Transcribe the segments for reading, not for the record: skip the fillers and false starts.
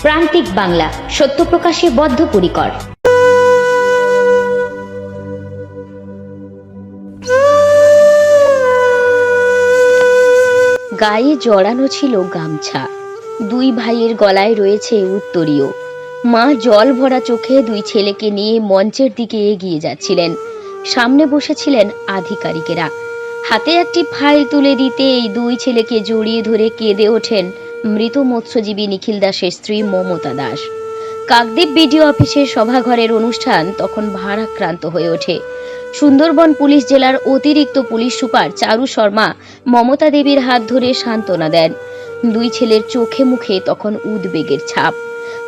প্রান্তিক বাংলা, সত্য প্রকাশে বদ্ধপরিকর। গায়ে জড়ানো ছিল গামছা, দুই ভাইয়ের গলায় রয়েছে উত্তরীয়। মা জল ভরা চোখে দুই ছেলেকে নিয়ে মঞ্চের দিকে এগিয়ে যাচ্ছিলেন। সামনে বসেছিলেন আধিকারিকেরা। হাতে একটি ফাইল তুলে দিতে এই দুই ছেলেকে জড়িয়ে ধরে কেঁদে ওঠেন মৃত মৎস্যজীবী নিখিল দাসের স্ত্রী মমতা দাস। কাকদ্বীপ বিডিও অফিসের সভাঘরের অনুষ্ঠান তখন ভারাক্রান্ত হয়ে ওঠে। সুন্দরবন পুলিশ জেলার অতিরিক্ত পুলিশ সুপার চারু শর্মা মমতা দেবীর হাত ধরে সান্ত্বনা দেন। দুই ছেলের চোখে মুখে তখন উদ্বেগের ছাপ।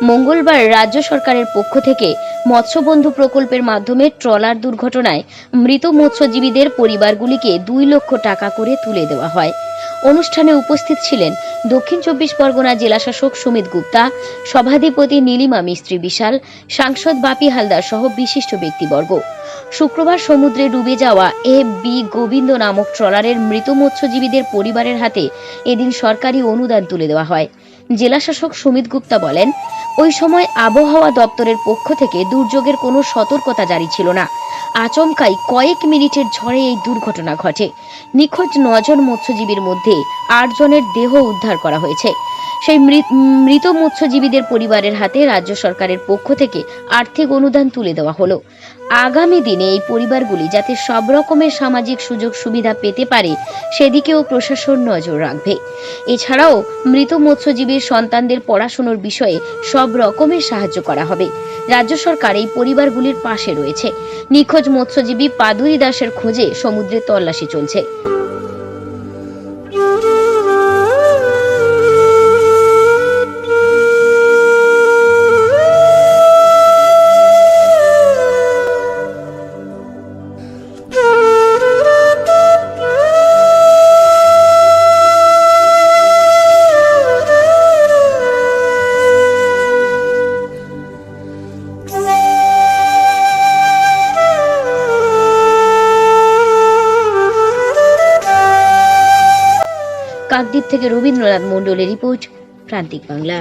মঙ্গলবার রাজ্য সরকারের পক্ষ থেকে মৎস্যবন্ধু প্রকল্পের মাধ্যমে ট্রলার দুর্ঘটনায় মৃত মৎস্যজীবীদের পরিবারগুলিকে 2 লক্ষ টাকা করে তুলে দেওয়া হয়। অনুষ্ঠানে উপস্থিত ছিলেন দক্ষিণ 24 পরগনা জেলাশাসক সুমিত গুপ্তা, সভাধিপতি নীলিমা মিস্ত্রি বিশাল, সাংসদ বাপি হালদার সহ বিশিষ্ট ব্যক্তিবর্গ। শুক্রবার সমুদ্রে ডুবে যাওয়া বি গোবিন্দ নামক ট্রলারের মৃত মৎস্যজীবীদের পরিবারের হাতে এদিন সরকারি অনুদান তুলে দেওয়া হয়। জেলাশাসক সুমিত গুপ্তা বলেন, ওই সময় আবহাওয়া দপ্তরের পক্ষ থেকে দুর্যোগের কোনো সতর্কতা জারি ছিল না। আচমকাই কয়েক মিনিটের ঝড়ে এই দুর্ঘটনা ঘটে। নিখোঁজ 9 জন মৎস্যজীবীর মধ্যে 8 জনের দেহ উদ্ধার করা হয়েছে। সেই মৃত মৎস্যজীবীদের পরিবারের হাতে রাজ্য সরকারের পক্ষ থেকে আর্থিক অনুদান তুলে দেওয়া হলো। আগামী দিনে এই পরিবারগুলি যাতে সব রকমের সামাজিক সুযোগ সুবিধা পেতে পারে সেদিকেও প্রশাসন নজর রাখবে। এছাড়াও মৃত মৎস্যজীবীর সন্তানদের পড়াশোনার বিষয়ে সব রকমের সাহায্য করা হবে। রাজ্য সরকার এই পরিবারগুলির পাশে রয়েছে। নিখোঁজ মৎস্যজীবী পাদুরি দাসের খোঁজে সমুদ্রে তল্লাশি চলছে। কাকদ্বীপ থেকে রবীন্দ্রনাথ মণ্ডলের রিপোর্ট, প্রান্তিক বাংলা।